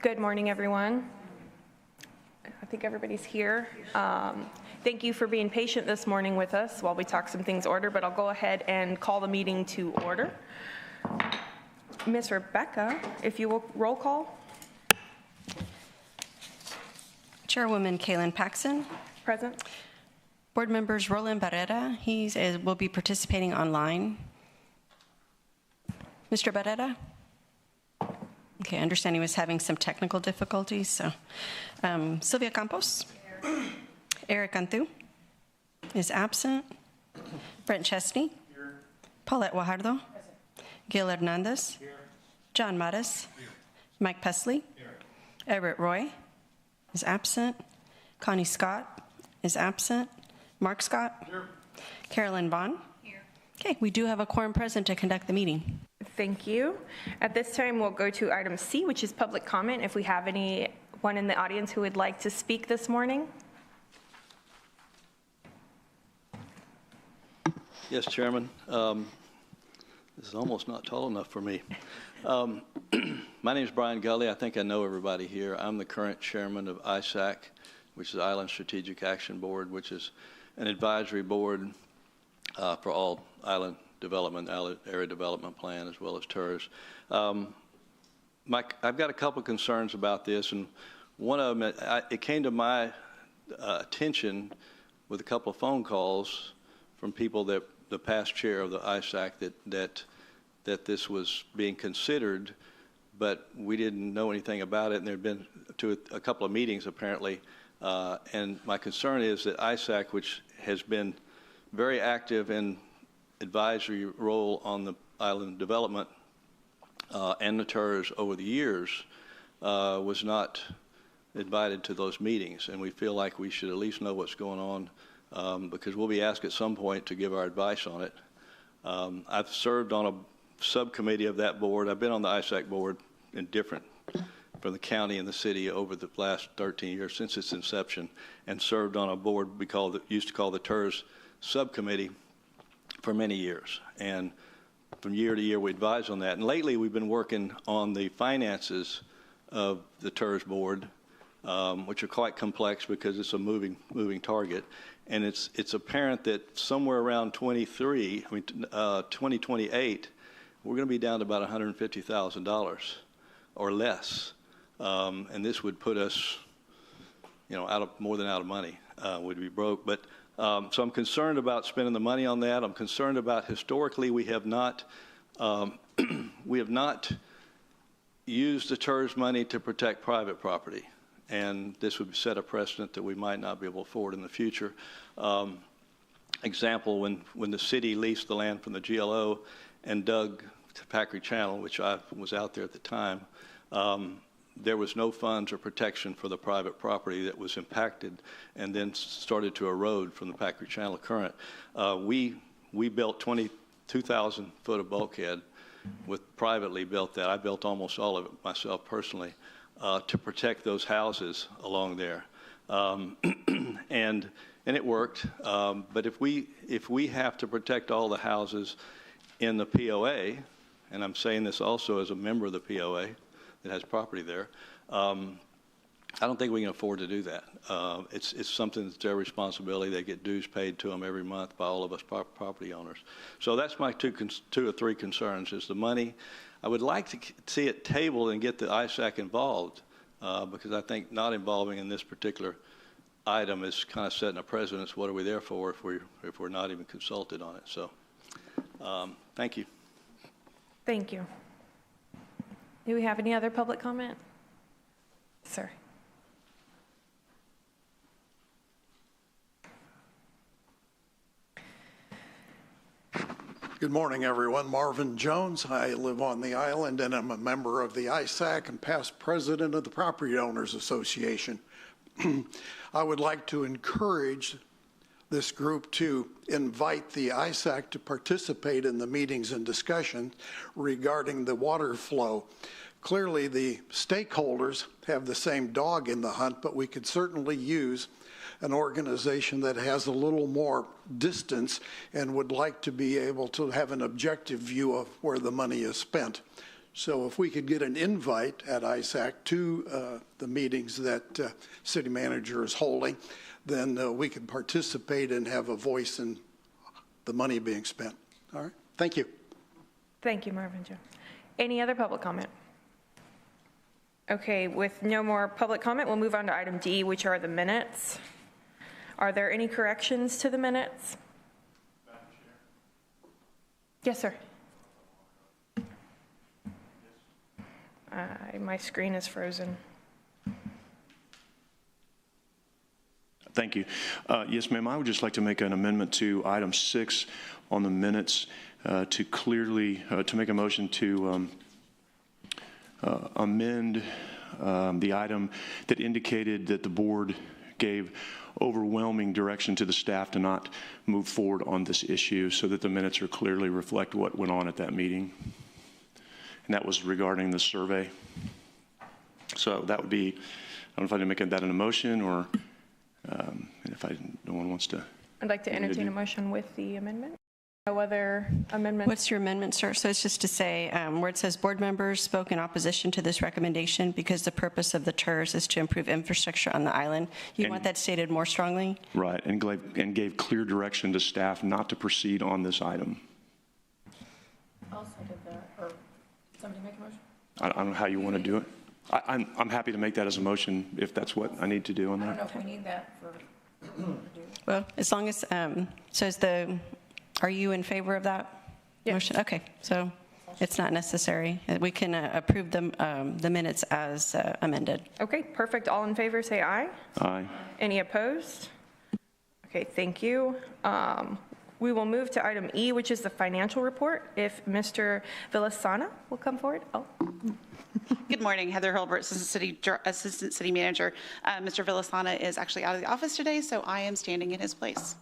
Good morning, everyone. I think everybody's here. Thank you for being patient this morning with us while we talk some things order, but I'll go ahead and call the meeting to order. Ms. Rebecca, if you will roll call. Chairwoman Kaylin Paxson. Present. Board members Roland Barrera, he will be participating online. Mr. Barrera? Okay, I understand he was having some technical difficulties, so. Sylvia Campos? Here. Eric Cantu is absent. Brent Chesney? Here. Paulette Guajardo? Present. Gil Hernandez? Here. John Mattis? Here. Mike Pesley? Here. Everett Roy is absent. Connie Scott is absent. Mark Scott? Here. Carolyn Vaughn? Here. Okay, we do have a quorum present to conduct the meeting. Thank you. At this time, we'll go to item C, which is public comment. If we have anyone in the audience who would like to speak this morning. Yes, Chairman. This is almost not tall enough for me. My name is Brian Gully. I think I know everybody here. I'm the current chairman of ISAC, which is Island Strategic Action Board, which is an advisory board for all island development, area development plan, as well as TIRZ. I've got a couple concerns about this, and one of them, it came to my attention with a couple of phone calls from people that the past chair of the ISAC that this was being considered, but we didn't know anything about it, and there had been a couple of meetings apparently, and my concern is that ISAC, which has been very active in advisory role on the island development and the TIRZ over the years, was not invited to those meetings, and we feel like we should at least know what's going on because we'll be asked at some point to give our advice on it. I've served on a subcommittee of that board. I've been on the ISAC board in different from the county and the city over the last 13 years since its inception, and served on a board we used to call the TIRZ subcommittee for many years. And from year to year we advise on that. And lately we've been working on the finances of the TIRZ board, which are quite complex because it's a moving target. And it's apparent that somewhere around 2028, we're going to be down to about $150,000 or less. And this would put us, more than out of money. Would be broke. But so I'm concerned about spending the money on that. I'm concerned about historically we have not used the TIRZ money to protect private property, and this would set a precedent that we might not be able to afford in the future. Example: when the city leased the land from the GLO and dug to Packery Channel, which I was out there at the time. There was no funds or protection for the private property that was impacted and then started to erode from the Packery Channel current. We built 22,000 foot of bulkhead privately built that. I built almost all of it myself personally to protect those houses along there. And it worked. But if we have to protect all the houses in the POA, and I'm saying this also as a member of the POA, that has property there, I don't think we can afford to do that. It's something that's their responsibility. They get dues paid to them every month by all of us property owners. So that's my two or three concerns, is the money. I would like to see it tabled and get the ISAC involved because I think not involving in this particular item is kind of setting a precedent. What are we there for if we're not even consulted on it? So thank you. Thank you. Do we have any other public comment? Sir. Good morning, everyone. Marvin Jones. I live on the island and I'm a member of the ISAC and past president of the Property Owners Association. I would like to encourage this group to invite the ISAC to participate in the meetings and discussions regarding the water flow. Clearly, the stakeholders have the same dog in the hunt, but we could certainly use an organization that has a little more distance and would like to be able to have an objective view of where the money is spent. So if we could get an invite at ISAC to the meetings that city manager is holding, then we could participate and have a voice in the money being spent. All right, thank you. Thank you, Marvin Jones. Any other public comment? Okay, with no more public comment, we'll move on to item D, which are the minutes. Are there any corrections to the minutes? Yes, sir. My screen is frozen. Thank you. Yes, ma'am, I would just like to make an amendment to item 6 on the minutes to clearly, to make a motion to amend the item that indicated that the board gave overwhelming direction to the staff to not move forward on this issue, so that the minutes are clearly reflect what went on at that meeting. And that was regarding the survey. So that would be, I don't know if I didn't make that in a motion, or if no one wants to. I'd like to entertain a motion with the amendment. No other amendments? What's your amendment, sir? So it's just to say, where it says board members spoke in opposition to this recommendation because the purpose of the TIRZ is to improve infrastructure on the island. You want that stated more strongly? Right, and gave clear direction to staff not to proceed on this item. I'll second that, or somebody make a motion? I don't know how you want to do it. I'm happy to make that as a motion if that's what I need to do on I don't know that. if we need that for, Well, as long as, are you in favor of that motion? Okay, so it's not necessary. We can approve the minutes as amended. Okay, perfect. All in favor, say aye. Aye. Any opposed? Okay, thank you. We will move to item E, which is the financial report. If Mr. Villasana will come forward. Oh. Good morning, Heather Hilbert, Assistant City Manager. Mr. Villasana is actually out of the office today, so I am standing in his place.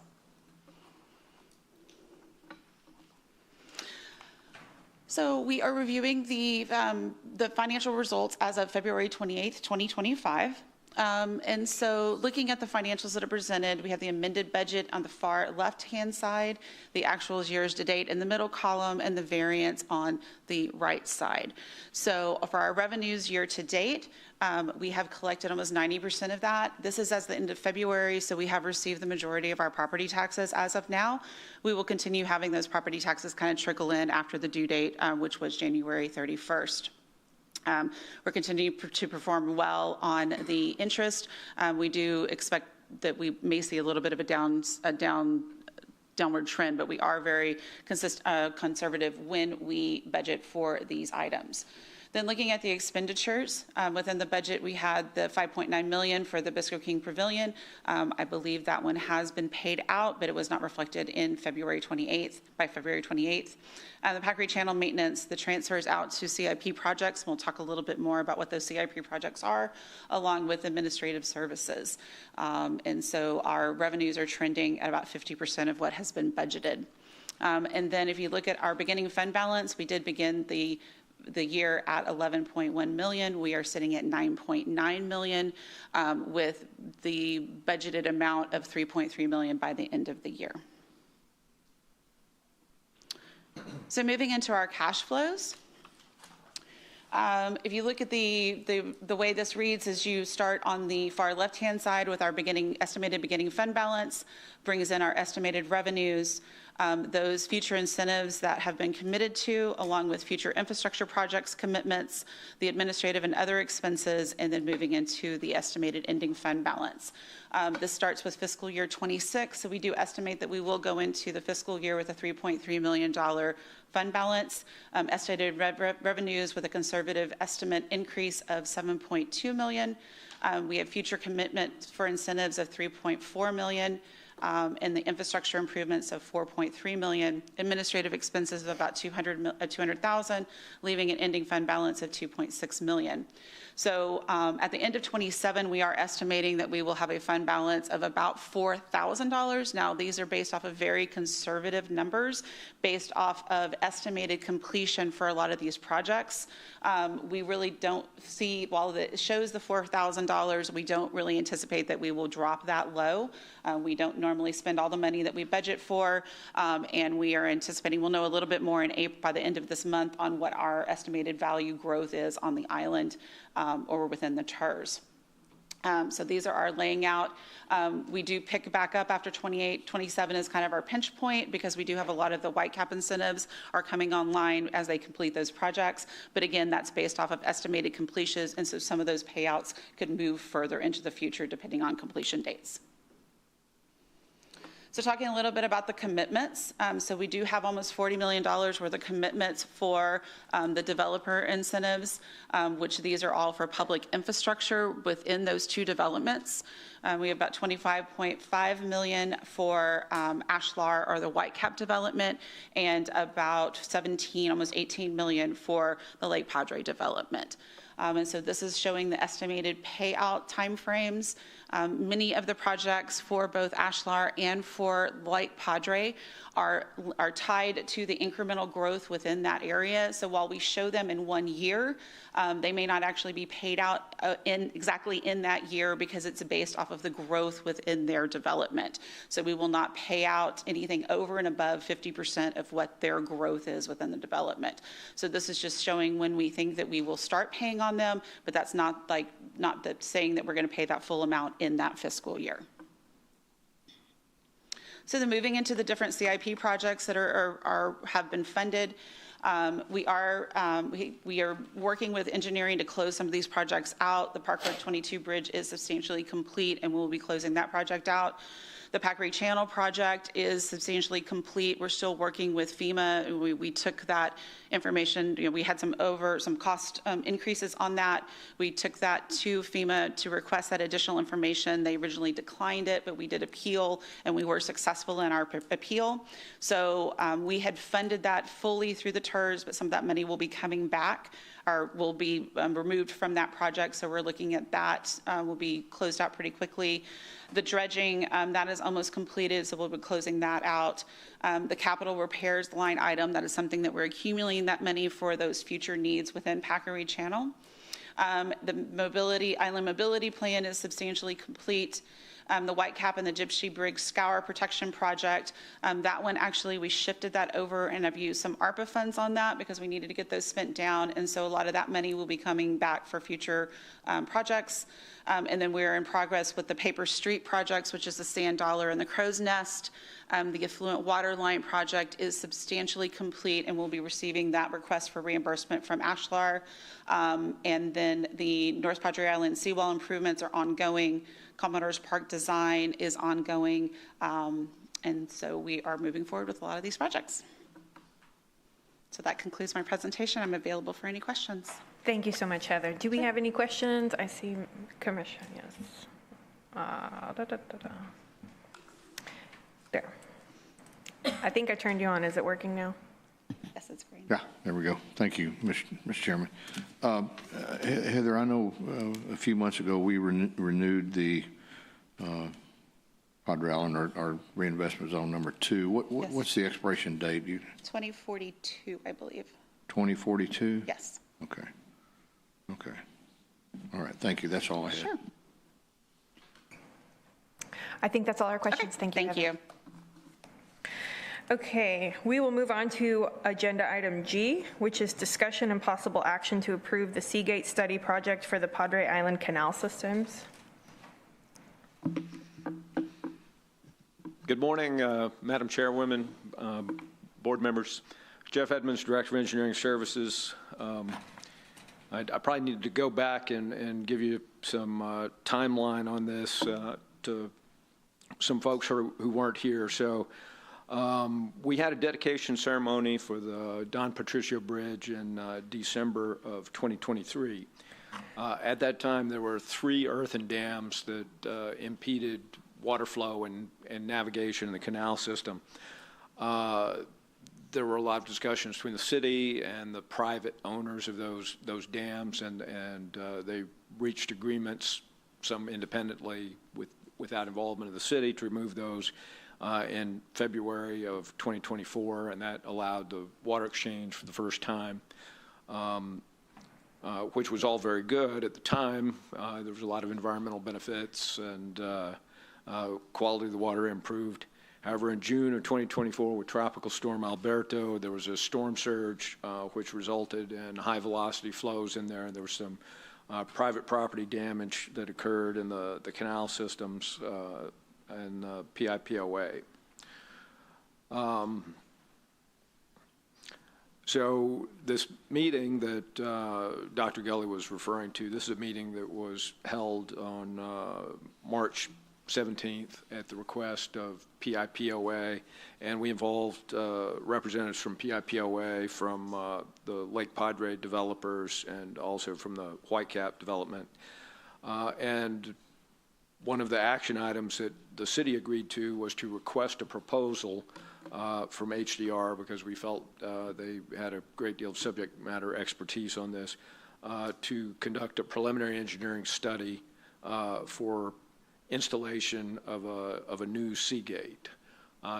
So we are reviewing the financial results as of February 28th, 2025. And so looking at the financials that are presented, we have the amended budget on the far left-hand side, the actuals years to date in the middle column, and the variance on the right side. So for our revenues year to date, we have collected almost 90% of that. This is as the end of February, so we have received the majority of our property taxes as of now. We will continue having those property taxes kind of trickle in after the due date, which was January 31st. We're continuing to perform well on the interest. We do expect that we may see a little bit of a downward trend, but we are very conservative when we budget for these items. Then looking at the expenditures, within the budget, we had the $5.9 million for the Bisco King Pavilion. I believe that one has been paid out, but it was not reflected in February 28th, by February 28th. The Packery Channel maintenance, the transfers out to CIP projects. We'll talk a little bit more about what those CIP projects are, along with administrative services. And so our revenues are trending at about 50% of what has been budgeted. And then if you look at our beginning fund balance, we did begin the year at 11.1 million. We are sitting at 9.9 million with the budgeted amount of 3.3 million by the end of the year. So moving into our cash flows. If you look at the way this reads is you start on the far left-hand side with our estimated beginning fund balance, brings in our estimated revenues, those future incentives that have been committed to, along with future infrastructure projects commitments, the administrative and other expenses, and then moving into the estimated ending fund balance. This starts with fiscal year 26, so we do estimate that we will go into the fiscal year with a $3.3 million fund balance, estimated revenues with a conservative estimate increase of $7.2 million. We have future commitment for incentives of $3.4 million. and the infrastructure improvements of $4.3 million, administrative expenses of about $200,000, leaving an ending fund balance of $2.6 million. So at the end of 27, we are estimating that we will have a fund balance of about $4,000. Now, these are based off of very conservative numbers, based off of estimated completion for a lot of these projects. We really don't see, while it shows the $4,000, we don't really anticipate that we will drop that low. We don't normally spend all the money that we budget for, and we are anticipating we'll know a little bit more in April, by the end of this month, on what our estimated value growth is on the island or within the TIRZ. So these are our laying out. We do pick back up after 28, 27 is kind of our pinch point, because we do have a lot of the Whitecap incentives are coming online as they complete those projects. But again, that's based off of estimated completions, and so some of those payouts could move further into the future depending on completion dates. So talking a little bit about the commitments. So we do have almost $40 million worth of commitments for the developer incentives, which these are all for public infrastructure within those two developments. We have about $25.5 million for Ashlar, or the Whitecap development, and about 17, almost 18 million for the Lake Padre development. And so this is showing the estimated payout timeframes. Many of the projects for both Ashlar and for Lake Padre are tied to the incremental growth within that area. So while we show them in 1 year, they may not actually be paid out exactly in that year, because it's based off of the growth within their development. So we will not pay out anything over and above 50% of what their growth is within the development. So this is just showing when we think that we will start paying on them, but that's not saying that we're going to pay that full amount in that fiscal year. So then moving into the different CIP projects that have been funded, we are working with engineering to close some of these projects out. The Park Road 22 bridge is substantially complete, and we'll be closing that project out. The Packery Channel project is substantially complete. We're still working with FEMA. We took that information, we had some cost increases on that. We took that to FEMA to request that additional information. They originally declined it, but we did appeal, and we were successful in our appeal. So we had funded that fully through the TIRZ, but some of that money will be coming back, or will be removed from that project. So we're looking at that. Will be closed out pretty quickly. The dredging, that is almost completed, so we'll be closing that out. The capital repairs line item, that is something that we're accumulating that money for those future needs within Packery Channel. The island mobility plan is substantially complete. The Whitecap and the Gypsy Brig Scour Protection Project, that one actually we shifted that over, and I've used some ARPA funds on that because we needed to get those spent down, and so a lot of that money will be coming back for future projects. And then we're in progress with the Paper Street projects, which is the Sand Dollar and the Crow's Nest. The Affluent Water Line project is substantially complete, and we'll be receiving that request for reimbursement from Ashlar. And then the North Padre Island seawall improvements are ongoing. Commodore's Park design is ongoing. And so we are moving forward with a lot of these projects. So that concludes my presentation. I'm available for any questions. Thank you so much, Heather. Do we have any questions? I see Commission, yes. There. I think I turned you on. Is it working now? Yes, it's green. Yeah, there we go. Thank you, Mr. Chairman. Heather, I know a few months ago we renewed the Padre Island, our reinvestment zone number 2. Yes. What's the expiration date? 2042, I believe. 2042? Yes. Okay. Okay. All right. Thank you. That's all I had. Sure. I think that's all our questions. Okay. Thank you, Thank Heather. you. Okay, we will move on to agenda item G, which is discussion and possible action to approve the Seagate study project for the Padre Island Canal systems. Good morning, Madam Chairwoman, board members. Jeff Edmonds, Director of Engineering Services. I probably need to go back and give you some timeline on this to some folks who weren't here. So we had a dedication ceremony for the Don Patricio Bridge in December of 2023. At that time, there were 3 earthen dams that impeded water flow and navigation in the canal system. There were a lot of discussions between the city and the private owners of those dams, and they reached agreements, some independently without involvement of the city, to remove those in February of 2024, and that allowed the water exchange for the first time, which was all very good at the time. There was a lot of environmental benefits, and quality of the water improved. However, in June of 2024, with Tropical Storm Alberto, there was a storm surge, which resulted in high-velocity flows in there, and there was some private property damage that occurred in the canal systems and PIPOA. So this meeting that Dr. Gully was referring to, this is a meeting that was held on March 17th at the request of PIPOA, and we involved representatives from PIPOA, from the Lake Padre developers, and also from the Whitecap development. And one of the action items that the city agreed to was to request a proposal from HDR, because we felt they had a great deal of subject matter expertise on this, to conduct a preliminary engineering study for installation of a new Seagate.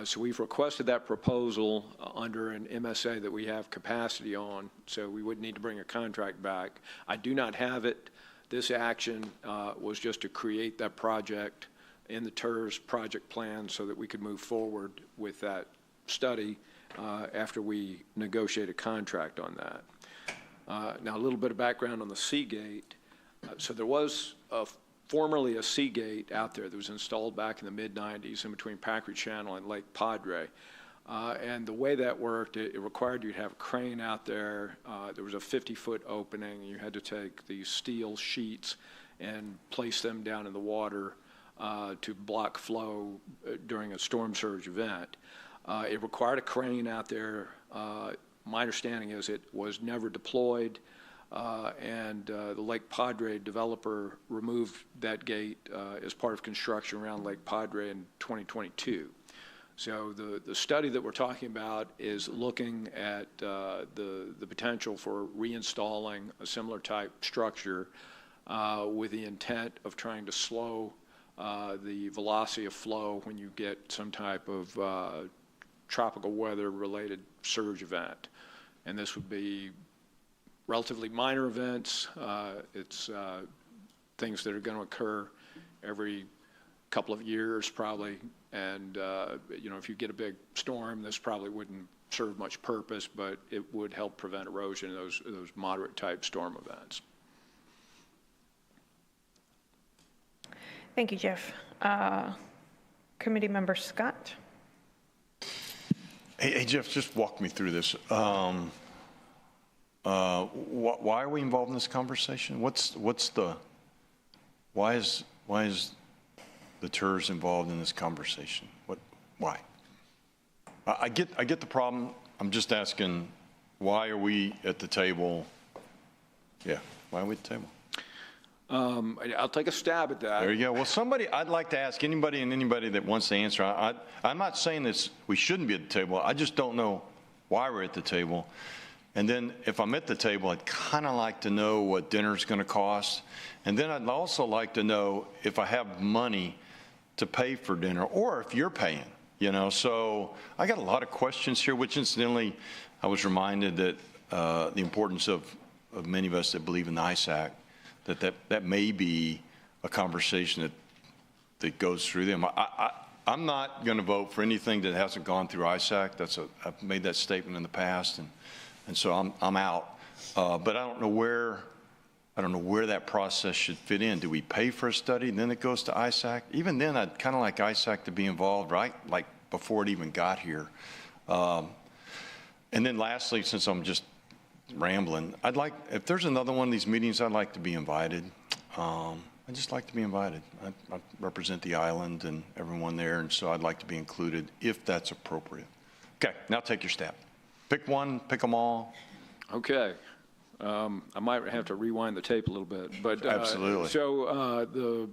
So we've requested that proposal under an MSA that we have capacity on, so we wouldn't need to bring a contract back. I do not have it. This action was just to create that project in the TIRZ project plan so that we could move forward with that study after we negotiate a contract on that. Now, a little bit of background on the Seagate. So there was formerly a Seagate out there that was installed back in the mid-90s in between Packard Channel and Lake Padre. And the way that worked, it required you to have a crane out there. There was a 50-foot opening, and you had to take these steel sheets and place them down in the water to block flow during a storm surge event. It required a crane out there. My understanding is it was never deployed. And the Lake Padre developer removed that gate as part of construction around Lake Padre in 2022. So the study that we're talking about is looking at the potential for reinstalling a similar type structure with the intent of trying to slow the velocity of flow when you get some type of tropical weather-related surge event. And this would be relatively minor events. It's things that are going to occur every couple of years probably. And, you know, if you get a big storm, this probably wouldn't serve much purpose, but it would help prevent erosion in those moderate type storm events. Thank you, Jeff. Committee Member Scott. Hey, Jeff, just walk me through this. Why are we involved in this conversation? Why is the TIRZ involved in this conversation? Why? I get the problem. I'm just asking, why are we at the table? Yeah, why are we at the table? I'll take a stab at that. There you go. Well, I'd like to ask anybody that wants to answer. I'm not saying this, we shouldn't be at the table. I just don't know why we're at the table. And then if I'm at the table, I'd kind of like to know what dinner's going to cost. And then I'd also like to know if I have money to pay for dinner, or if you're paying, you know. So I got a lot of questions here, which incidentally, I was reminded that the importance of many of us that believe in the ISAC, that may be a conversation that goes through them. I'm not going to vote for anything that hasn't gone through ISAC. I've made that statement in the past, and so I'm out. But I don't know where that process should fit in. Do we pay for a study and then it goes to ISAC? Even then, I'd kind of like ISAC to be involved, right? Like before it even got here. And then lastly, since I'm just rambling, if there's another one of these meetings, I'd like to be invited. I'd just like to be invited. I represent the island and everyone there, and so I'd like to be included if that's appropriate. Okay, now take your step. Pick one, pick them all. Okay. I might have to rewind the tape a little bit, but Absolutely. So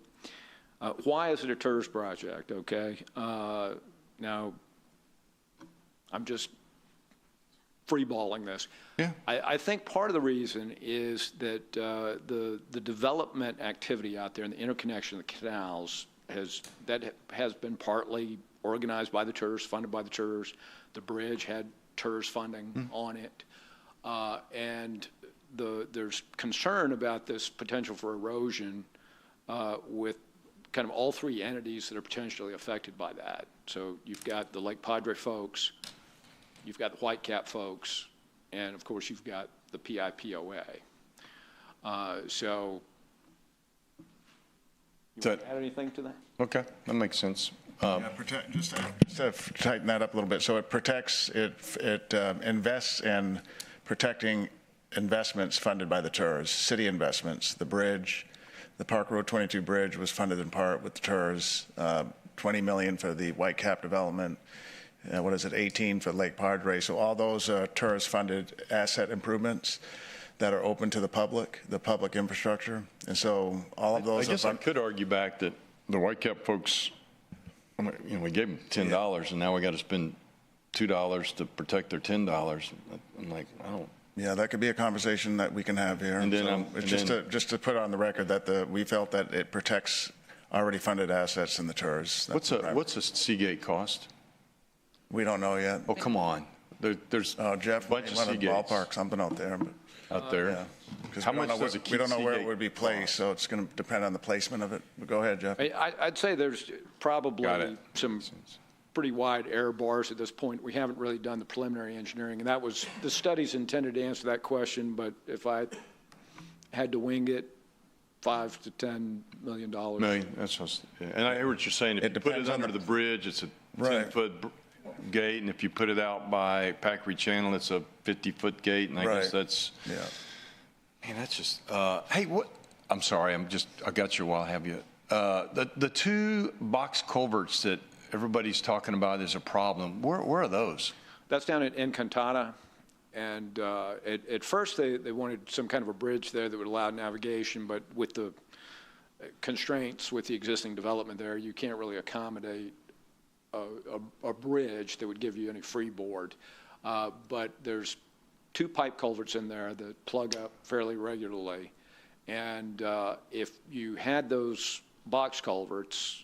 Why is it a TIRZ project, okay? Now, I'm just freeballing this. Yeah. I think part of the reason is that the development activity out there and the interconnection of the canals has been partly organized by the TIRZ, funded by the TIRZ. The bridge had TIRZ funding on it. And there's concern about this potential for erosion with kind of all three entities that are potentially affected by that. So you've got the Lake Padre folks, you've got the Whitecap folks, and of course you've got the PIPOA. So, you want to add anything to that? Okay, that makes sense. Just to tighten that up a little bit, so it protects, it invests in protecting investments funded by the TIRZ, city investments, the bridge, the Park Road 22 bridge was funded in part with the TIRZ, $20 million for the Whitecap development, 18 for Lake Padre. So all those TIRZ funded asset improvements that are open to the public infrastructure. And so all of those. I guess I could argue back that the Whitecap folks, we gave them $10 and now we got to spend $2 to protect their $10. I'm like, I don't. Yeah, that could be a conversation that we can have here. And then just to put on the record that we felt that it protects already funded assets in the TIRZ. What's a Seagate cost? We don't know yet. Oh, come on. There's Jeff, bunch of want to Seagates. ballpark something out there. But, out there. Yeah. How much does we don't know where it would be placed, so it's going to depend on the placement of it. But go ahead, Jeff. I'd say there's probably some pretty wide error bars at this point. We haven't really done the preliminary engineering, and that was the study's intended to answer that question. But if I had to wing it, $5 to $10 million. Million. That's what, and I hear what you're saying. If you put it under the bridge, it's a 10-foot gate, and if you put it out by Packery Channel, it's a 50-foot gate, and I guess that's. Yeah. Man, that's just. Hey, what? I'm sorry. I got you while I have you. The two box culverts that everybody's talking about is a problem. Where are those? That's down at Encantada. And at first, they wanted some kind of a bridge there that would allow navigation, but with the constraints with the existing development there, you can't really accommodate a bridge that would give you any freeboard. But there's two pipe culverts in there that plug up fairly regularly. And if you had those box culverts,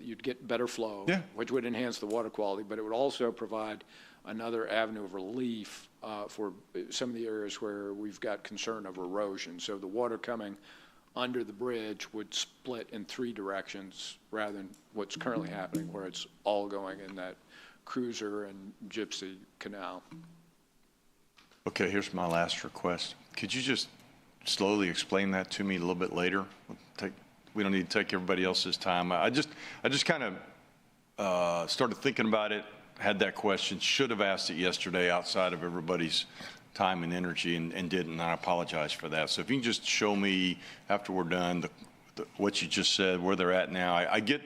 you'd get better flow, which would enhance the water quality, but it would also provide another avenue of relief for some of the areas where we've got concern of erosion. So the water coming under the bridge would split in three directions rather than what's currently happening, where it's all going in that Cruiser and Gypsy Canal. Okay, here's my last request. Could you just slowly explain that to me a little bit later? We don't need to take everybody else's time. I just kind of started thinking about it, had that question, should have asked it yesterday outside of everybody's time and energy and didn't, and I apologize for that. So if you can just show me after we're done what you just said, where they're at now. I get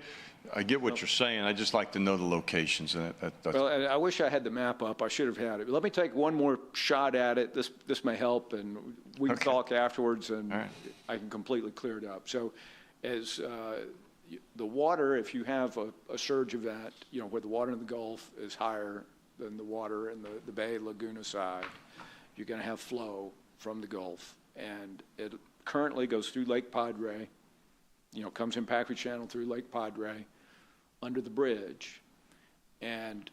what you're saying. I just like to know the locations. Well, I wish I had the map up. I should have had it. Let me take one more shot at it. This may help, and we can talk afterwards, and I can completely clear it up. So as the water, if you have a surge event, where the water in the Gulf is higher than the water in the Bay Laguna side, you're going to have flow from the Gulf. And it currently goes through Lake Padre, comes in Packery Channel through Lake Padre, under the bridge. And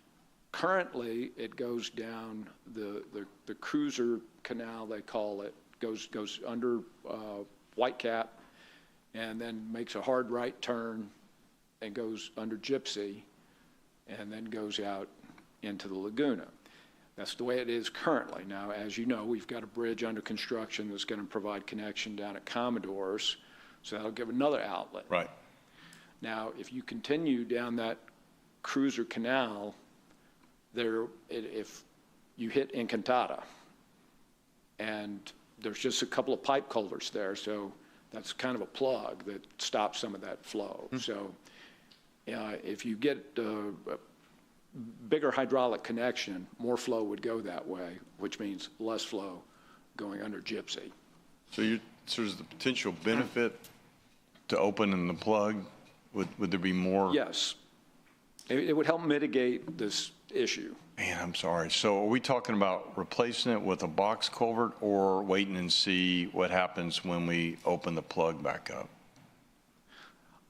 currently it goes down the Cruiser Canal, they call it, goes under Whitecap, and then makes a hard right turn and goes under Gypsy, and then goes out into the Laguna. That's the way it is currently. Now, as you know, we've got a bridge under construction that's going to provide connection down at Commodore's, so that'll give another outlet. Right. Now, if you continue down that Cruiser Canal, if you hit Encantada, and there's just a couple of pipe culverts there, so that's kind of a plug that stops some of that flow. So if you get a bigger hydraulic connection, more flow would go that way, which means less flow going under Gypsy. So there's the potential benefit to opening the plug Would there be more? Yes. It would help mitigate this issue. Man, I'm sorry. So are we talking about replacing it with a box culvert or waiting and see what happens when we open the plug back up?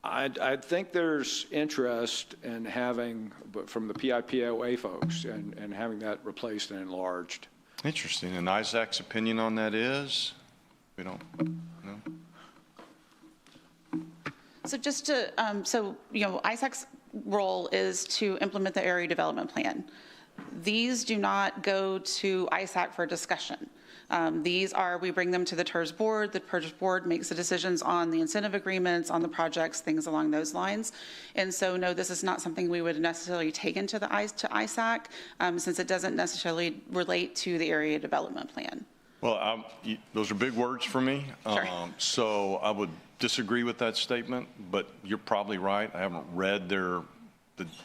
I think there's interest in having, from the PIPOA folks, and having that replaced and enlarged. Interesting. And Isaac's opinion on that is? We don't know. So just to, ISAC's role is to implement the area development plan. These do not go to ISAC for discussion. We bring them to the TIRZ board. The TIRZ board makes the decisions on the incentive agreements, on the projects, things along those lines. And so, no, this is not something we would necessarily take into ISAC, since it doesn't necessarily relate to the area development plan. Well, those are big words for me. Sure. So I would disagree with that statement, but you're probably right. I haven't read the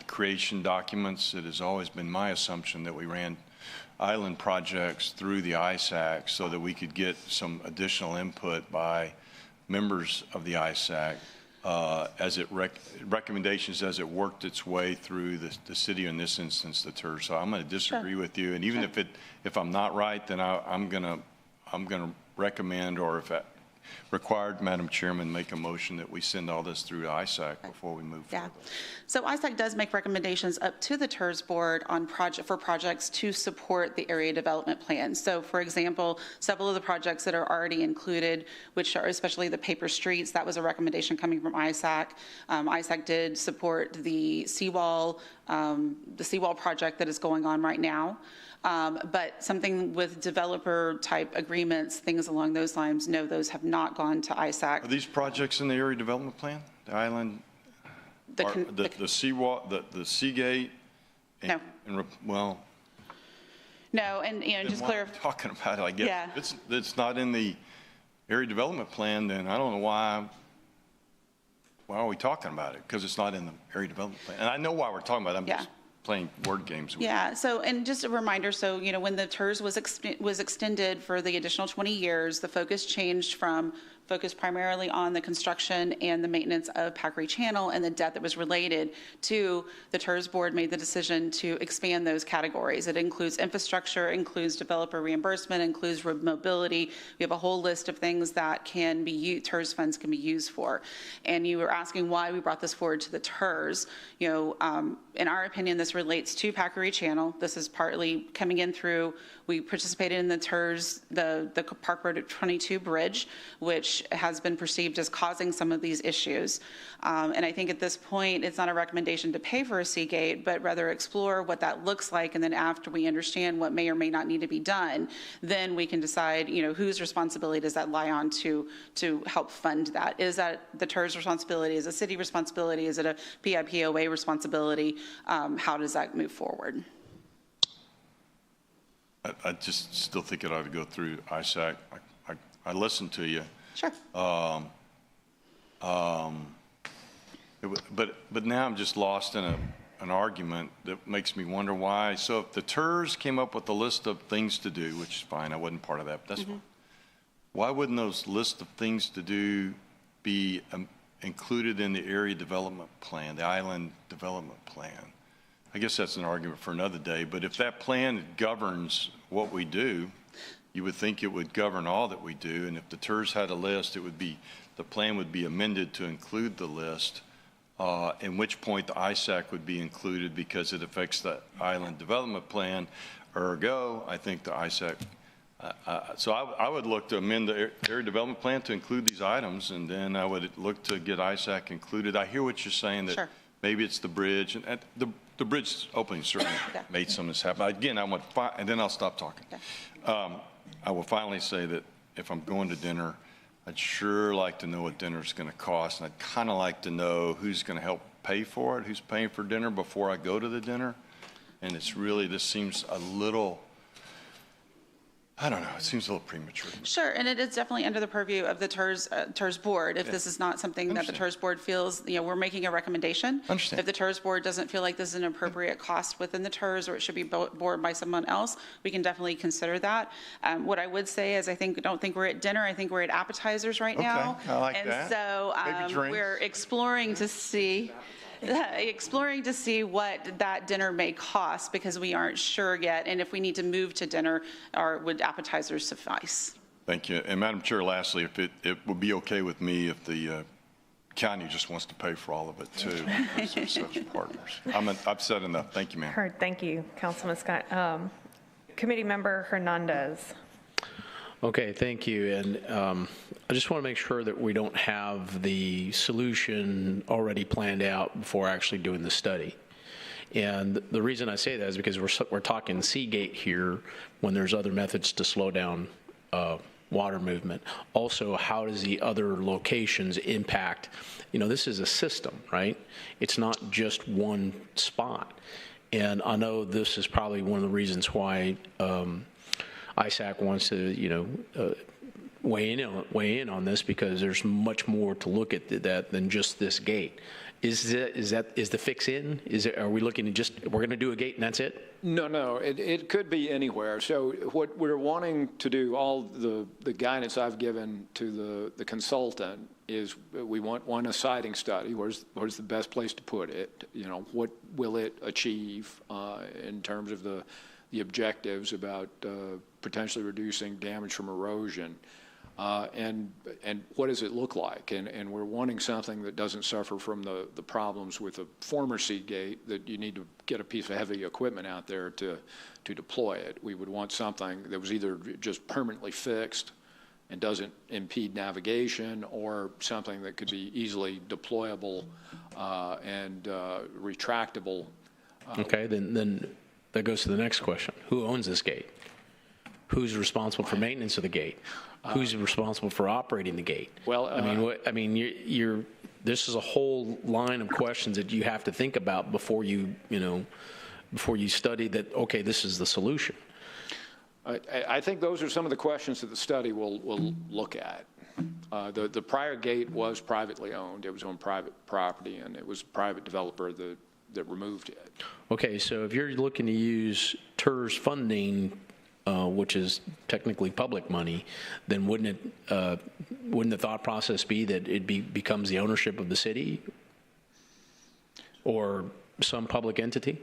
creation documents. It has always been my assumption that we ran island projects through the ISAC so that we could get some additional input by members of the ISAC recommendations as it worked its way through the city, in this instance, the TIRZ. So I'm going to disagree with you. And even if I'm not right, then I'm going to recommend, or if required, Madam Chairman, make a motion that we send all this through to ISAC before we move forward. So ISAC does make recommendations up to the TIRZ board on for projects to support the area development plan. So, for example, several of the projects that are already included, which are especially the paper streets, that was a recommendation coming from ISAC. ISAC did support the seawall project that is going on right now. But something with developer type agreements, things along those lines, no, those have not gone to ISAC. Are these projects in the area development plan? The island, the seawall, the Seagate? No. Well. No, and just clear. Talking about it, I guess. Yeah. It's not in the area development plan, then I don't know why are we talking about it? Because it's not in the area development plan. And I know why we're talking about it. I'm just playing word games. Yeah, so, and just a reminder, so, when the TIRZ was extended for the additional 20 years, the focus changed from focused primarily on the construction and the maintenance of Packery Channel and the debt that was related to the TIRZ board made the decision to expand those categories. It includes infrastructure, includes developer reimbursement, includes mobility. We have a whole list of things that can be used, TIRZ funds can be used for. And you were asking why we brought this forward to the TIRZ. In our opinion, this relates to Packery Channel. This is partly coming in through, we participated in the TIRZ, the Park Road 22 bridge, which has been perceived as causing some of these issues. And I think at this point, it's not a recommendation to pay for a Seagate, but rather explore what that looks like. And then after we understand what may or may not need to be done, then we can decide, whose responsibility does that lie on to help fund that? Is that the TIRZ responsibility? Is it a city responsibility? Is it a PIPOA responsibility? How does that move forward? I just still think it ought to go through ISAC. I listened to you. Sure. But now I'm just lost in an argument that makes me wonder why. So if the TIRZ came up with a list of things to do, which is fine, I wasn't part of that, but that's fine. Why wouldn't those list of things to do be included in the area development plan, the island development plan? I guess that's an argument for another day, but if that plan governs what we do, you would think it would govern all that we do, and if the TIRZ had a list, the plan would be amended to include the list, in which point the ISAC would be included because it affects the island development plan. Ergo, I think the ISAC, so I would look to amend the area development plan to include these items, and then I would look to get ISAC included. I hear what you're saying, that maybe it's the bridge, and the bridge opening certainly made some of this happen. Again, and then I'll stop talking. I will finally say that if I'm going to dinner, I'd sure like to know what dinner's going to cost, and I'd kind of like to know who's going to help pay for it, who's paying for dinner before I go to the dinner. And it's really, this seems a little I don't know, it seems a little premature. Sure, and it is definitely under the purview of the TIRZ board. If this is not something that the TIRZ board feels, we're making a recommendation. Understand. If the TIRZ board doesn't feel like this is an appropriate cost within the TIRZ or it should be borne by someone else, we can definitely consider that. What I would say is I don't think we're at dinner. I think we're at appetizers right now. I like and that. So Maybe drinks. we're exploring to see what that dinner may cost because we aren't sure yet, and if we need to move to dinner, or would appetizers suffice? Thank you. And Madam Chair, lastly, if it would be okay with me if the county just wants to pay for all of it too, as they're such partners. I've said enough. Thank you, ma'am. Heard. Thank you, Councilman Scott. Committee Member Hernandez. Okay, thank you. And I just want to make sure that we don't have the solution already planned out before actually doing the study. And the reason I say that is because we're talking Seagate here when there's other methods to slow down water movement. Also, how does the other locations impact? This is a system, right? It's not just one spot. And I know this is probably one of the reasons why ISAC wants to, weigh in on this, because there's much more to look at that than just this gate. Is the fix in? Are we looking at we're going to do a gate and that's it? No, it could be anywhere. So what we're wanting to do, all the guidance I've given to the consultant is we want a siting study. Where's the best place to put it? What will it achieve in terms of the objectives about potentially reducing damage from erosion, and what does it look like? And we're wanting something that doesn't suffer from the problems with a former Seagate that you need to get a piece of heavy equipment out there to deploy it. We would want something that was either just permanently fixed and doesn't impede navigation, or something that could be easily deployable and retractable. Okay, then that goes to the next question. Who owns this gate? Who's responsible for maintenance of the gate? Who's responsible for operating the gate? Well, this is a whole line of questions that you have to think about before you study that. Okay, this is the solution. I think those are some of the questions that the study will look at. The prior gate was privately owned. It was on private property, and it was a private developer that removed it. Okay, so if you're looking to use TIRZ funding, which is technically public money, then wouldn't the thought process be that it becomes the ownership of the city or some public entity?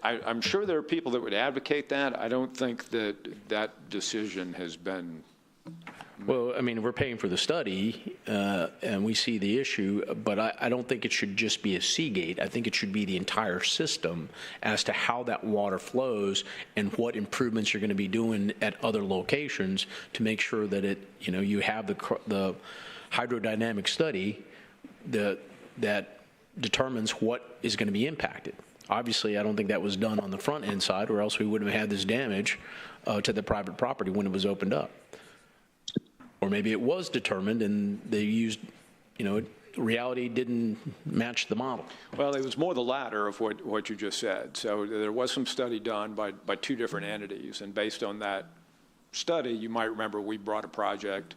I'm sure there are people that would advocate that. I don't think that decision has been. Well, we're paying for the study, and we see the issue, but I don't think it should just be a Seagate. I think it should be the entire system as to how that water flows and what improvements you're going to be doing at other locations to make sure that you have the hydrodynamic study that determines what is going to be impacted. Obviously, I don't think that was done on the front end side, or else we wouldn't have had this damage to the private property when it was opened up. Or maybe it was determined and they used, reality didn't match the model. Well, it was more the latter of what you just said. So there was some study done by two different entities, and based on that study, you might remember we brought a project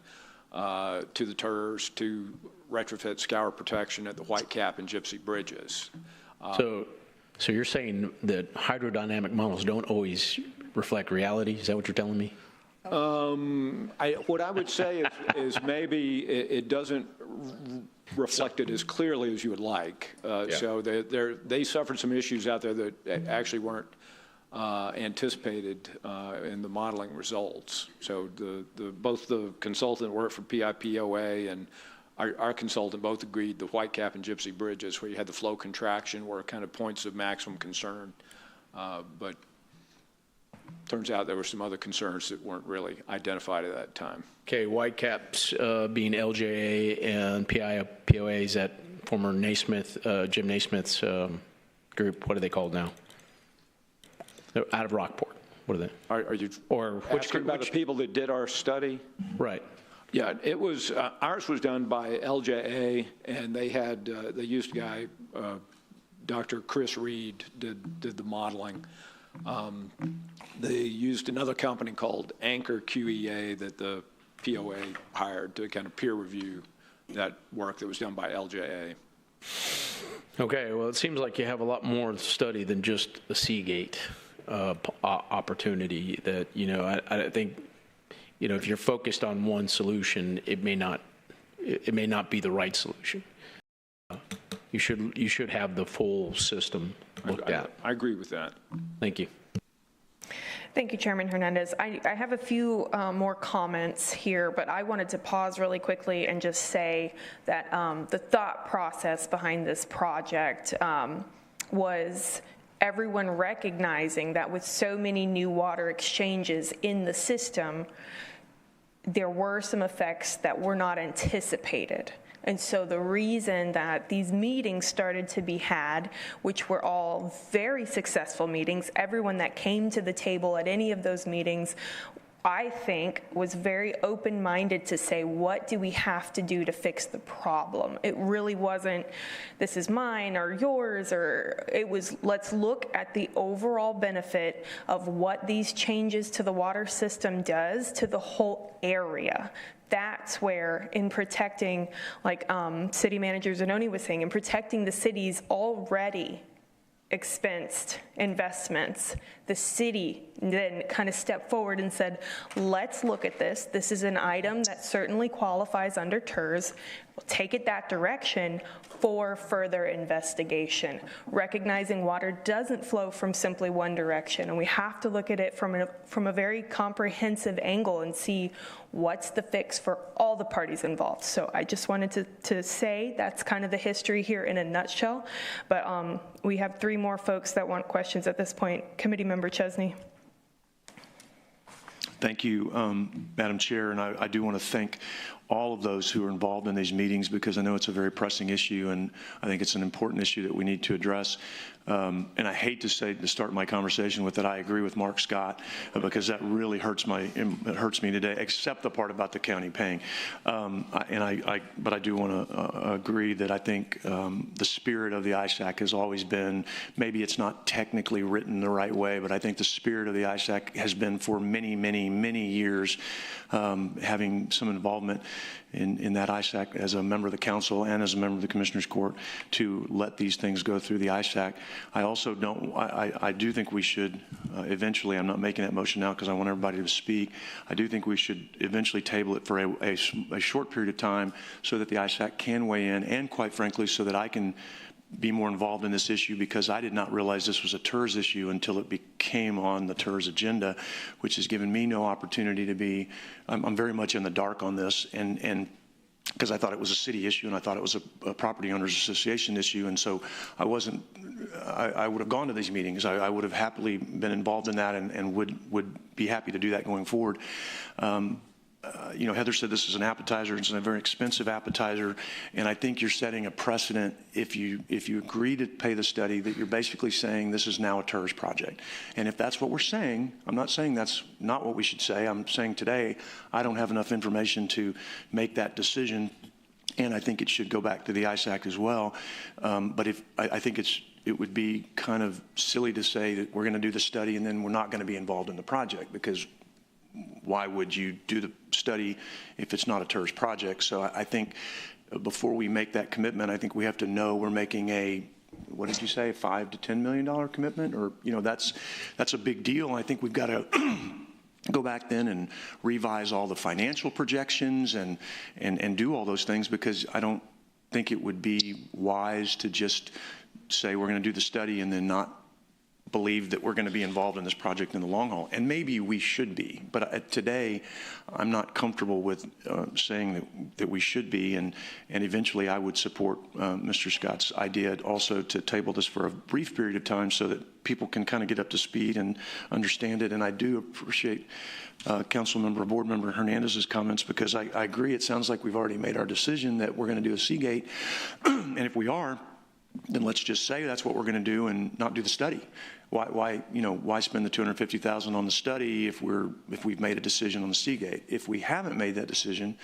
to the TIRZ to retrofit scour protection at the Whitecap and Gypsy Bridges. So you're saying that hydrodynamic models don't always reflect reality? Is that what you're telling me? What I would say is maybe it doesn't reflect it as clearly as you would like. So they suffered some issues out there that actually weren't anticipated in the modeling results. So both the consultant worked for PIPOA and our consultant both agreed the Whitecap and Gypsy Bridges, where you had the flow contraction, were kind of points of maximum concern. But turns out there were some other concerns that weren't really identified at that time. Okay, Whitecaps being LJA and PIPOA, is that former Naismith, Jim Naismith's group? What are they called now? They're out of Rockport. What are they? Are you asking about the people that did our study? Right. Yeah, it was, ours was done by LJA, and they used a guy, Dr. Chris Reed did the modeling. They used another company called Anchor QEA that the POA hired to kind of peer review that work that was done by LJA. Okay, well, it seems like you have a lot more to study than just the Seagate opportunity. That, you know, I think, you know, if you're focused on one solution, it may not be the right solution. You should have the full system looked at. I agree with that. Thank you. Thank you, Chairman Hernandez. I have a few more comments here, but I wanted to pause really quickly and just say that the thought process behind this project was everyone recognizing that with so many new water exchanges in the system, there were some effects that were not anticipated. And so the reason that these meetings started to be had, which were all very successful meetings, everyone that came to the table at any of those meetings, I think, was very open-minded to say, what do we have to do to fix the problem? It really wasn't, this is mine or yours, or it was, let's look at the overall benefit of what these changes to the water system does to the whole area. That's where, in protecting, like City Manager Zanoni was saying, in protecting the city's already expensed investments, the city then kind of stepped forward and said, let's look at this. This is an item that certainly qualifies under TIRZ. We'll take it that direction for further investigation, recognizing water doesn't flow from simply one direction, and we have to look at it from a very comprehensive angle and see what's the fix for all the parties involved. So I just wanted to say that's kind of the history here in a nutshell, but we have 3 more folks that want questions at this point. Committee Member Chesney. Thank you, Madam Chair, and I do want to thank all of those who are involved in these meetings, because I know it's a very pressing issue, and I think it's an important issue that we need to address. And I hate to say, to start my conversation with that, I agree with Mark Scott, because that really hurts me today, except the part about the county paying. But I do want to agree that I think the spirit of the ISAC has always been, maybe it's not technically written the right way, but I think the spirit of the ISAC has been for many, many, many years, having some involvement in that ISAC as a member of the council and as a member of the Commissioners Court, to let these things go through the ISAC. I also don't, I do think we should eventually, I'm not making that motion now because I want everybody to speak, I do think we should eventually table it for a short period of time so that the ISAC can weigh in, and quite frankly, so that I can be more involved in this issue, because I did not realize this was a TIRZ issue until it became on the TIRZ agenda, which has given me no opportunity to be, I'm very much in the dark on this, and because I thought it was a city issue and I thought it was a property owners association issue, and so I wasn't, I would have gone to these meetings. I would have happily been involved in that, and would be happy to do that going forward. You know, Heather said this is an appetizer. It's a very expensive appetizer, and I think you're setting a precedent if you agree to pay the study, that you're basically saying this is now a TIRZ project. And if that's what we're saying, I'm not saying that's not what we should say. I'm saying today I don't have enough information to make that decision, and I think it should go back to the ISAC as well. But if I think it would be kind of silly to say that we're going to do the study and then we're not going to be involved in the project, because why would you do the study if it's not a TIRZ project? So I think before we make that commitment, I think we have to know we're making a, what did you say, $5 to $10 million commitment? Or, you know, that's a big deal. I think we've got to go back then and revise all the financial projections and do all those things, because I don't think it would be wise to just say we're going to do the study and then not believe that we're going to be involved in this project in the long haul. And maybe we should be, but today I'm not comfortable with saying that we should be, and eventually I would support Mr. Scott's idea also to table this for a brief period of time so that people can kind of get up to speed and understand it. And I do appreciate Council Member, Board Member Hernandez's comments, because I agree, it sounds like we've already made our decision that we're going to do a Seagate, and if we are, then let's just say that's what we're going to do and not do the study. Why spend the $250,000 on the study if we've made a decision on the Seagate? If we haven't made that decision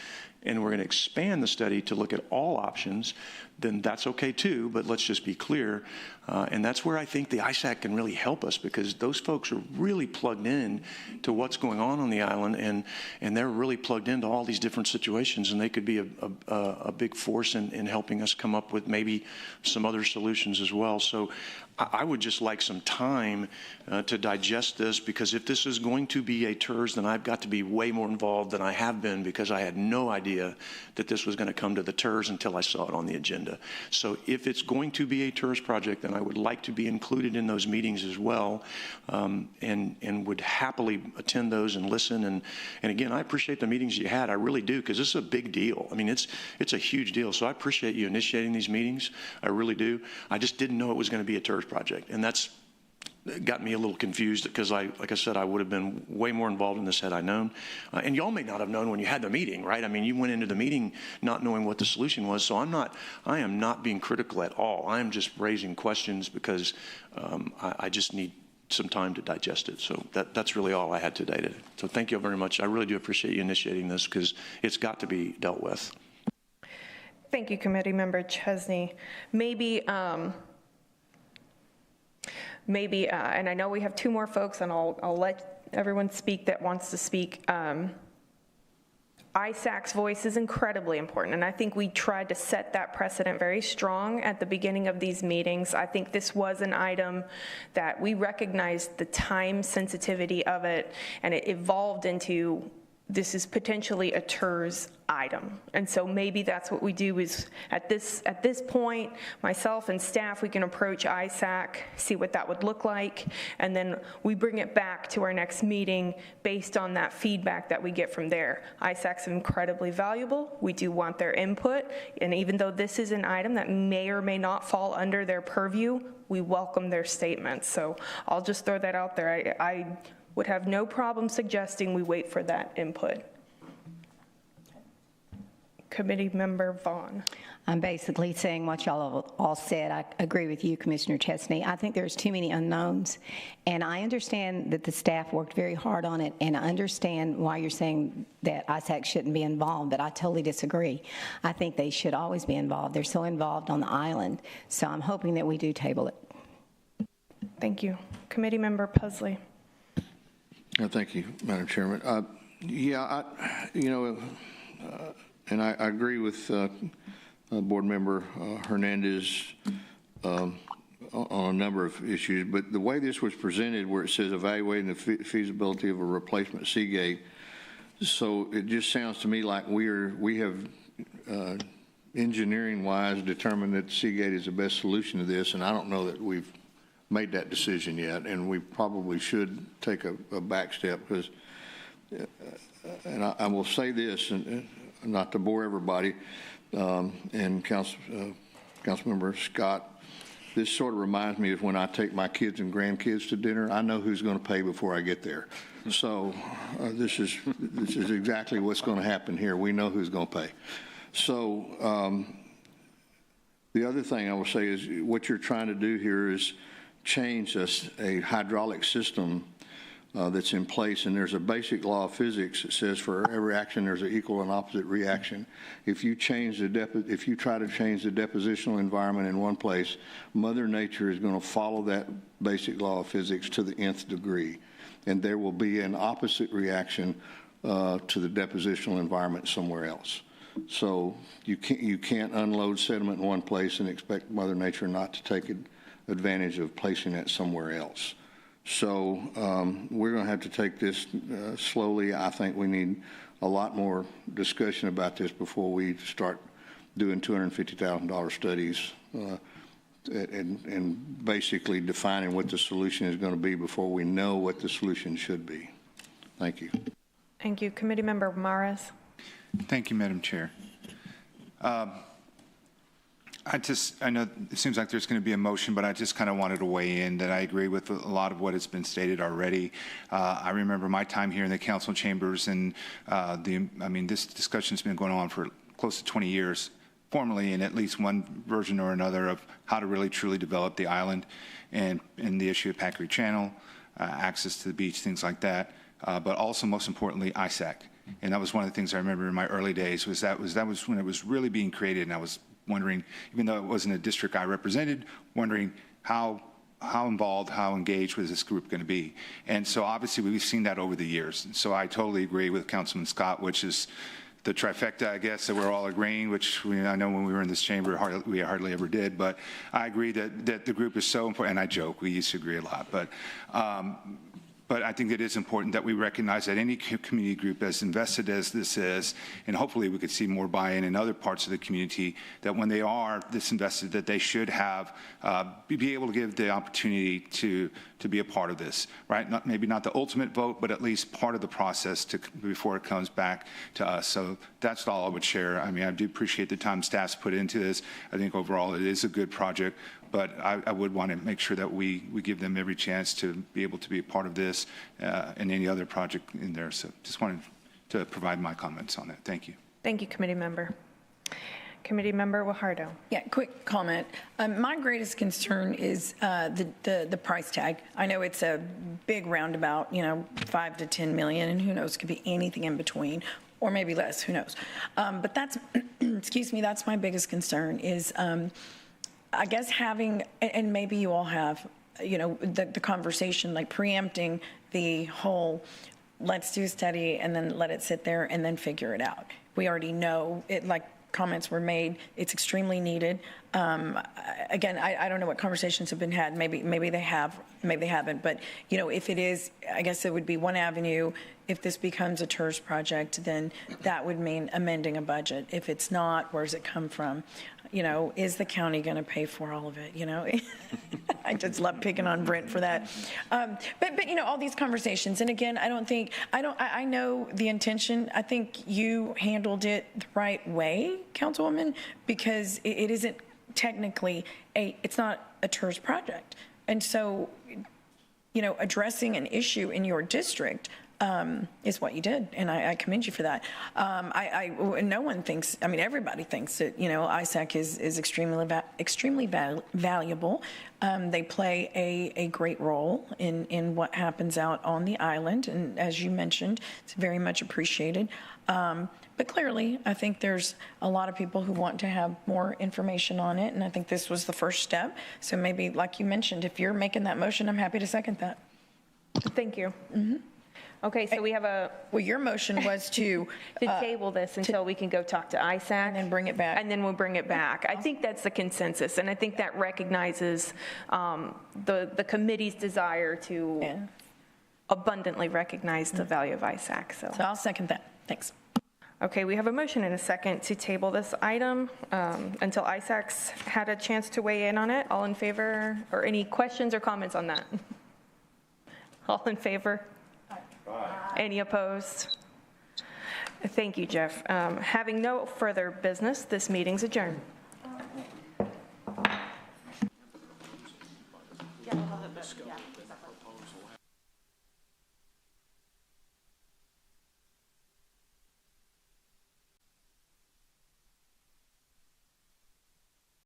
and we're going to expand the study to look at all options, then that's okay too, but let's just be clear. And that's where I think the ISAC can really help us, because those folks are really plugged in to what's going on the island, and they're really plugged into all these different situations, and they could be a big force in helping us come up with maybe some other solutions as well. So I would just like some time to digest this, because if this is going to be a TIRZ, then I've got to be way more involved than I have been, because I had no idea that this was going to come to the TIRZ until I saw it on the agenda. So if it's going to be a TIRZ project, then I would like to be included in those meetings as well, and would happily attend those and listen. And again, I appreciate the meetings you had. I really do, because this is a big deal. I mean, it's a huge deal. So I appreciate you initiating these meetings. I really do. I just didn't know it was going to be a TIRZ project, and that's got me a little confused, because like I said, I would have been way more involved in this had I known. And y'all may not have known when you had the meeting, right? I mean, you went into the meeting not knowing what the solution was. So I am not being critical at all. I am just raising questions because I just need some time to digest it. So that's really all I had today. So thank you very much. I really do appreciate you initiating this, because it's got to be dealt with. Thank you, Committee Member Chesney. Maybe, and I know we have two more folks, and I'll let everyone speak that wants to speak. ISAC's voice is incredibly important, and I think we tried to set that precedent very strong at the beginning of these meetings. I think this was an item that we recognized the time sensitivity of it, and it evolved into this is potentially a TIRZ item. And so maybe that's what we do is at this point, myself and staff, we can approach ISAC, see what that would look like, and then we bring it back to our next meeting based on that feedback that we get from there. ISAC's incredibly valuable. We do want their input, and even though this is an item that may or may not fall under their purview, we welcome their statements. So I'll just throw that out there. I would have no problem suggesting we wait for that input. Committee Member Vaughn. I'm basically saying what y'all have all said. I agree with you, Commissioner Chesney. I think there's too many unknowns, and I understand that the staff worked very hard on it, and I understand why you're saying that ISAC shouldn't be involved, but I totally disagree. I think they should always be involved. They're so involved on the island, so I'm hoping that we do table it. Thank you. Committee Member Pusley. Thank you, Madam Chairman. And I agree with Board Member Hernandez on a number of issues, but the way this was presented, where it says evaluating the feasibility of a replacement Seagate, so it just sounds to me like we have engineering-wise determined that Seagate is the best solution to this, and I don't know that we've made that decision yet, and we probably should take a back step, because, and I will say this, and not to bore everybody, and Councilmember Scott, this sort of reminds me of when I take my kids and grandkids to dinner. I know who's going to pay before I get there. So this is exactly what's going to happen here. We know who's going to pay. So the other thing I will say is what you're trying to do here is change a hydraulic system that's in place, and there's a basic law of physics that says for every action there's an equal and opposite reaction. If you try to change the depositional environment in one place, Mother Nature is going to follow that basic law of physics to the nth degree, and there will be an opposite reaction to the depositional environment somewhere else. So you can't unload sediment in one place and expect Mother Nature not to take advantage of placing that somewhere else. So we're going to have to take this slowly. I think we need a lot more discussion about this before we start doing $250,000 studies and basically defining what the solution is going to be before we know what the solution should be. Thank you. Thank you. Committee Member Maras. Thank you, Madam Chair. I know it seems like there's going to be a motion, but I just kind of wanted to weigh in that I agree with a lot of what has been stated already. I remember my time here in the council chambers, and this discussion's been going on for close to 20 years, formally in at least one version or another of how to really truly develop the island and the issue of Packery Channel, access to the beach, things like that, but also most importantly, ISAC. And that was one of the things I remember in my early days was that was when it was really being created, and I was wondering, even though it wasn't a district I represented, wondering how involved, how engaged was this group going to be? And so obviously we've seen that over the years. And so I totally agree with Councilman Scott, which is the trifecta, I guess, that we're all agreeing, which I know when we were in this chamber, we hardly ever did. But I agree that the group is so important, and I joke, we used to agree a lot. But I think it is important that we recognize that any community group, as invested as this is, and hopefully we could see more buy-in in other parts of the community, that when they are this invested, that they should have, be able to give the opportunity to be a part of this, right? Maybe not the ultimate vote, but at least part of the process before it comes back to us. So that's all I would share. I mean, I do appreciate the time staff's put into this. I think overall it is a good project. But I would want to make sure that we give them every chance to be able to be a part of this and any other project in there. So just wanted to provide my comments on that. Thank you. Thank you, committee member. Committee member Guajardo. Yeah, quick comment. My greatest concern is the price tag. I know it's a big roundabout, 5 to 10 million, and who knows, could be anything in between, or maybe less, who knows. But that's, excuse me, that's my biggest concern is, I guess having, and maybe you all have, the conversation, like preempting the whole, let's do a study and then let it sit there and then figure it out. We already know it, like comments were made, it's extremely needed. Again, I don't know what conversations have been had. Maybe they have, maybe they haven't. But, if it is, I guess it would be one avenue. If this becomes a TIRZ project, then that would mean amending a budget. If it's not, where does it come from? Is the county going to pay for all of it? I just love picking on Brent for that. But all these conversations. And again, I know the intention. I think you handled it the right way, Councilwoman, because it isn't technically it's not a TIRZ project. And so, addressing an issue in your district is what you did, and I commend you for that. No one thinks, everybody thinks that, ISAC is extremely valuable. They play a great role in what happens out on the island, and as you mentioned, it's very much appreciated. But clearly, I think there's a lot of people who want to have more information on it, and I think this was the first step. So maybe, like you mentioned, if you're making that motion, I'm happy to second that. Thank you. Mm-hmm. Okay, so we have Well, your motion was to table this until we can go talk to ISAC. And then bring it back. And then we'll bring it back. I think that's the consensus, and I think that recognizes the committee's desire to abundantly recognize the value of ISAC. So I'll second that. Thanks. Okay, we have a motion and a second to table this item until ISAC's had a chance to weigh in on it. All in favor, or any questions or comments on that? All in favor? Any opposed? Thank you, Jeff. Having no further business, this meeting's adjourned. Yeah,